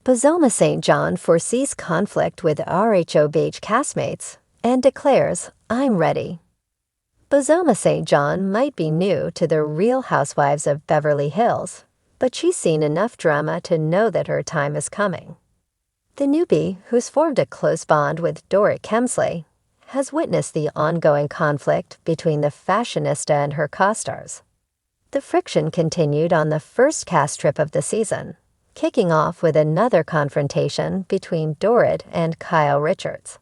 Bozoma St. John foresees conflict with RHOBH castmates and declares, "I'm ready." Bozoma St. John might be new to the Real Housewives of Beverly Hills, but she's seen enough drama to know that her time is coming. The newbie, who's formed a close bond with Dorit Kemsley, has witnessed the ongoing conflict between the fashionista and her co-stars. The friction continued on the first cast trip of the season, kicking off with another confrontation between Dorit and Kyle Richards.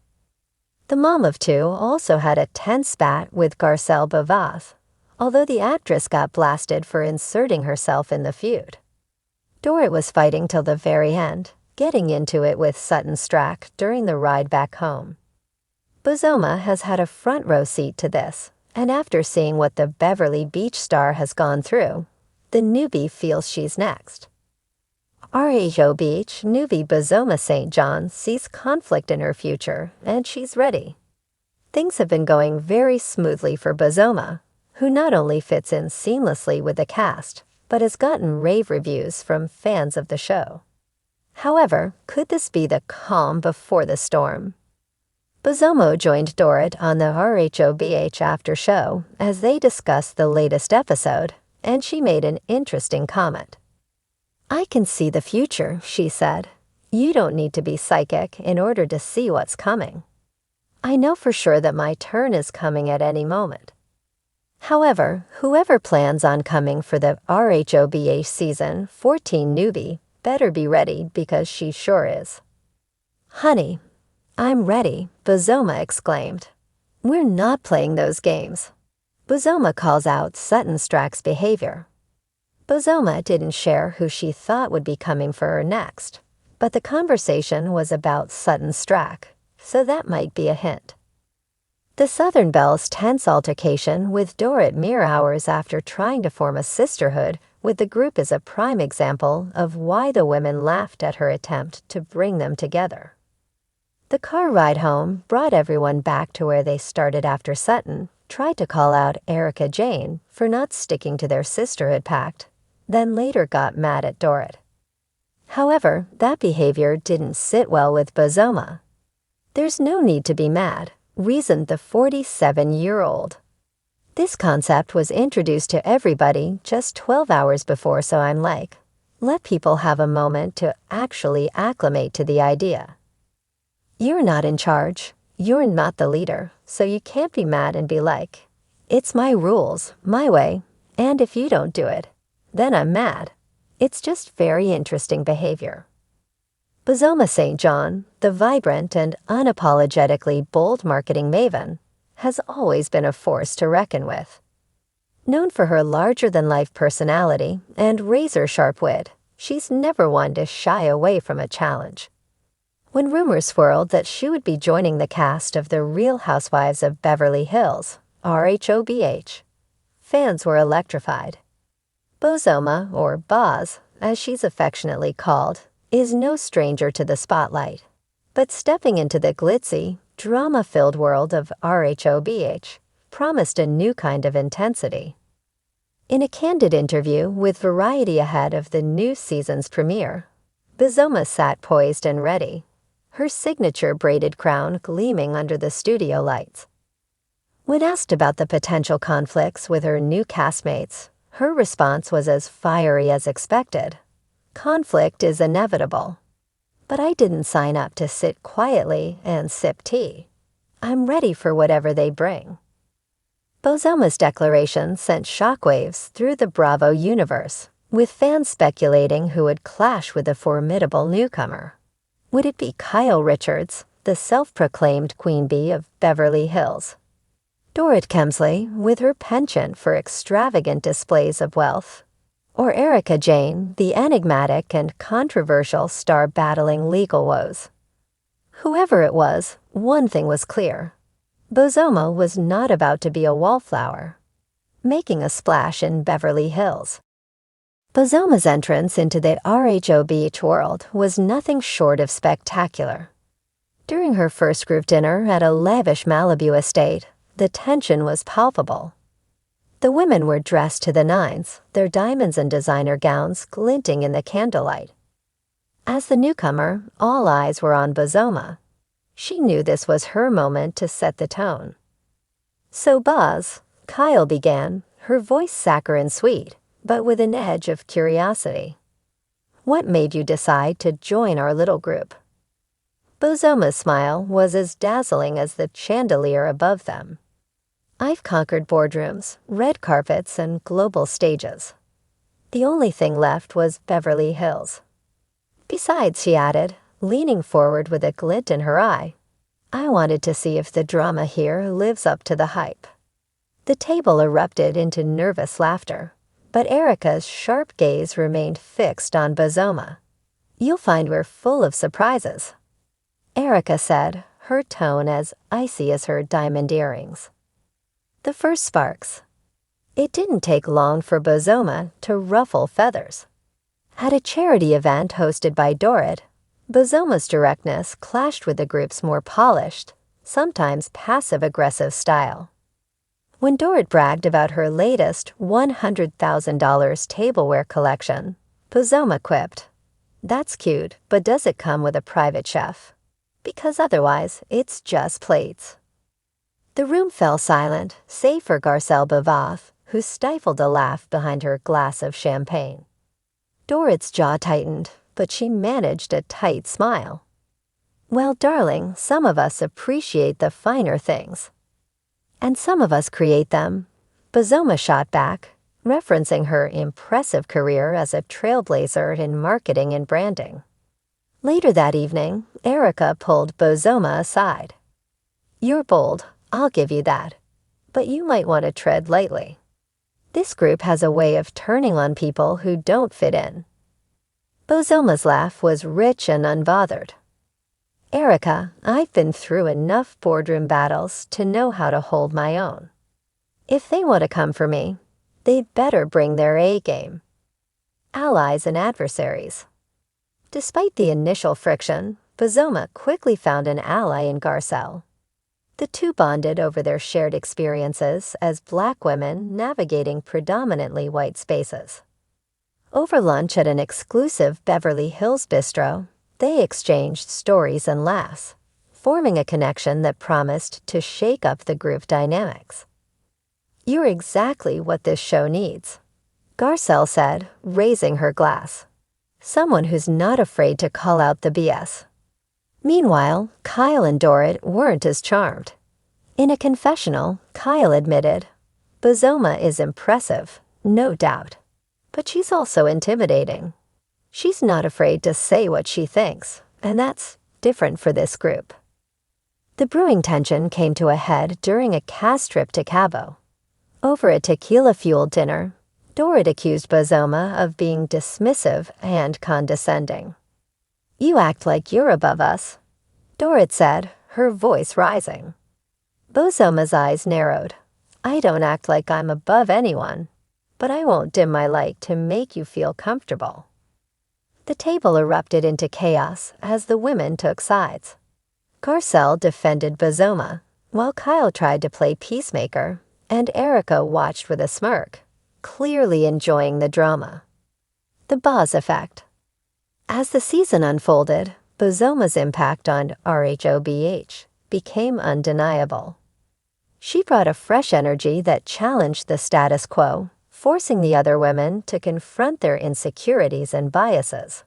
The mom of two also had a tense spat with Garcelle Bavaz, although the actress got blasted for inserting herself in the feud. Dorit was fighting till the very end, getting into it with Sutton Strack during the ride back home. Bozoma has had a front row seat to this, and after seeing what the Beverly Beach star has gone through, the newbie feels she's next. RHO Beach newbie Bozoma St. John sees conflict in her future, and she's ready. Things have been going very smoothly for Bozoma, who not only fits in seamlessly with the cast, but has gotten rave reviews from fans of the show. However, could this be the calm before the storm? Bozoma joined Dorit on the RHOBH after show as they discussed the latest episode, and she made an interesting comment. "I can see the future," she said. "You don't need to be psychic in order to see what's coming. I know for sure that my turn is coming at any moment." However, whoever plans on coming for the RHOBH Season 14 newbie better be ready because she sure is. "Honey, I'm ready," Bozoma exclaimed. "We're not playing those games." Bozoma calls out Sutton Strack's behavior. Bozoma didn't share who she thought would be coming for her next, but the conversation was about Sutton Strack, so that might be a hint. The Southern Belle's tense altercation with Dorit mere hours after trying to form a sisterhood with the group is a prime example of why the women laughed at her attempt to bring them together. The car ride home brought everyone back to where they started after Sutton tried to call out Erica Jane for not sticking to their sisterhood pact, then later got mad at Dorit. However, that behavior didn't sit well with Bozoma. "There's no need to be mad," reasoned the 47-year-old. "This concept was introduced to everybody just 12 hours before, so I'm like, let people have a moment to actually acclimate to the idea. You're not in charge, you're not the leader, so you can't be mad and be like, it's my rules, my way, and if you don't do it, then I'm mad." It's just very interesting behavior. Bozoma St. John, the vibrant and unapologetically bold marketing maven, has always been a force to reckon with. Known for her larger-than-life personality and razor-sharp wit, she's never one to shy away from a challenge. When rumors swirled that she would be joining the cast of The Real Housewives of Beverly Hills, RHOBH, fans were electrified. Bozoma, or Boz, as she's affectionately called, is no stranger to the spotlight. But stepping into the glitzy, drama-filled world of RHOBH promised a new kind of intensity. In a candid interview with Variety ahead of the new season's premiere, Bozoma sat poised and ready, her signature braided crown gleaming under the studio lights. When asked about the potential conflicts with her new castmates, her response was as fiery as expected. "Conflict is inevitable. But I didn't sign up to sit quietly and sip tea. I'm ready for whatever they bring." Bozoma's declaration sent shockwaves through the Bravo universe, with fans speculating who would clash with the formidable newcomer. Would it be Kyle Richards, the self-proclaimed queen bee of Beverly Hills? Dorit Kemsley, with her penchant for extravagant displays of wealth? Or Erica Jane, the enigmatic and controversial star battling legal woes? Whoever it was, one thing was clear. Bozoma was not about to be a wallflower, making a splash in Beverly Hills. Bozoma's entrance into the RHOBH world was nothing short of spectacular. During her first group dinner at a lavish Malibu estate, the tension was palpable. The women were dressed to the nines, their diamonds and designer gowns glinting in the candlelight. As the newcomer, all eyes were on Bozoma. She knew this was her moment to set the tone. "So Boz," Kyle began, her voice saccharine sweet, but with an edge of curiosity. "What made you decide to join our little group?" Bozoma's smile was as dazzling as the chandelier above them. "I've conquered boardrooms, red carpets, and global stages. The only thing left was Beverly Hills. Besides," she added, leaning forward with a glint in her eye, "I wanted to see if the drama here lives up to the hype." The table erupted into nervous laughter, but Erica's sharp gaze remained fixed on Bozoma. "You'll find we're full of surprises," Erica said, her tone as icy as her diamond earrings. The first sparks. It didn't take long for Bozoma to ruffle feathers. At a charity event hosted by Dorrit, Bozoma's directness clashed with the group's more polished, sometimes passive-aggressive style. When Dorrit bragged about her latest $100,000 tableware collection, Bozoma quipped, "That's cute, but does it come with a private chef? Because otherwise, it's just plates." The room fell silent, save for Garcelle Bavath, who stifled a laugh behind her glass of champagne. Dorrit's jaw tightened, but she managed a tight smile. "Well, darling, some of us appreciate the finer things. And some of us create them," Bozoma shot back, referencing her impressive career as a trailblazer in marketing and branding. Later that evening, Erica pulled Bozoma aside. "You're bold, I'll give you that. But you might want to tread lightly. This group has a way of turning on people who don't fit in." Bozoma's laugh was rich and unbothered. "Erica, I've been through enough boardroom battles to know how to hold my own. If they want to come for me, they'd better bring their A game." Allies and adversaries. Despite the initial friction, Bozoma quickly found an ally in Garcelle. The two bonded over their shared experiences as Black women navigating predominantly white spaces. Over lunch at an exclusive Beverly Hills bistro, they exchanged stories and laughs, forming a connection that promised to shake up the group dynamics. "You're exactly what this show needs," Garcelle said, raising her glass. "Someone who's not afraid to call out the BS." Meanwhile, Kyle and Dorrit weren't as charmed. In a confessional, Kyle admitted, "Bozoma is impressive, no doubt. But she's also intimidating. She's not afraid to say what she thinks, and that's different for this group." The brewing tension came to a head during a cast trip to Cabo. Over a tequila-fueled dinner, Dorrit accused Bozoma of being dismissive and condescending. "You act like you're above us," Dorrit said, her voice rising. Bozoma's eyes narrowed. "I don't act like I'm above anyone, but I won't dim my light to make you feel comfortable." The table erupted into chaos as the women took sides. Garcelle defended Bozoma, while Kyle tried to play peacemaker, and Erica watched with a smirk, clearly enjoying the drama. The Boz effect. As the season unfolded, Bozoma's impact on RHOBH became undeniable. She brought a fresh energy that challenged the status quo, forcing the other women to confront their insecurities and biases.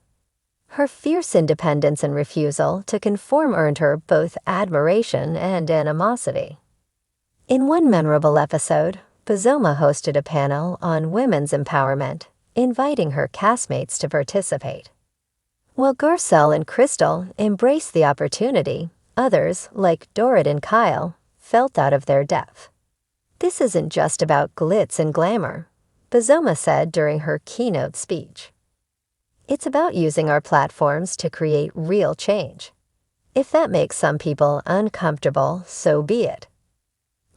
Her fierce independence and refusal to conform earned her both admiration and animosity. In one memorable episode, Bozoma hosted a panel on women's empowerment, inviting her castmates to participate. While Garcelle and Crystal embraced the opportunity, others, like Dorrit and Kyle, felt out of their depth. "This isn't just about glitz and glamour," Bozoma said during her keynote speech. "It's about using our platforms to create real change. If that makes some people uncomfortable, so be it."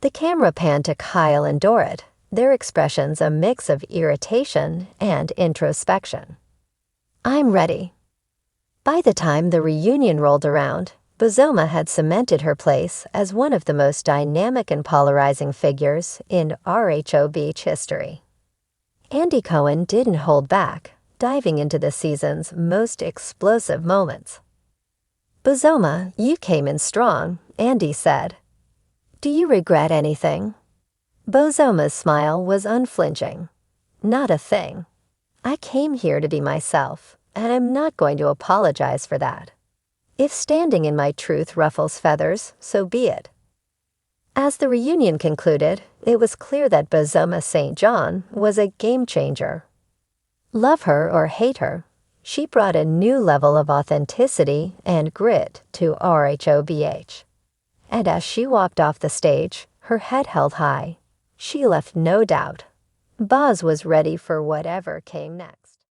The camera panned to Kyle and Dorrit, their expressions a mix of irritation and introspection. "I'm ready." By the time the reunion rolled around, Bozoma had cemented her place as one of the most dynamic and polarizing figures in RHOBH history. Andy Cohen didn't hold back, diving into the season's most explosive moments. "Bozoma, you came in strong," Andy said. "Do you regret anything?" Bozoma's smile was unflinching. "Not a thing. I came here to be myself, and I'm not going to apologize for that. If standing in my truth ruffles feathers, so be it." As the reunion concluded, it was clear that Bozoma St. John was a game-changer. Love her or hate her, she brought a new level of authenticity and grit to RHOBH. And as she walked off the stage, her head held high, she left no doubt. Boz was ready for whatever came next.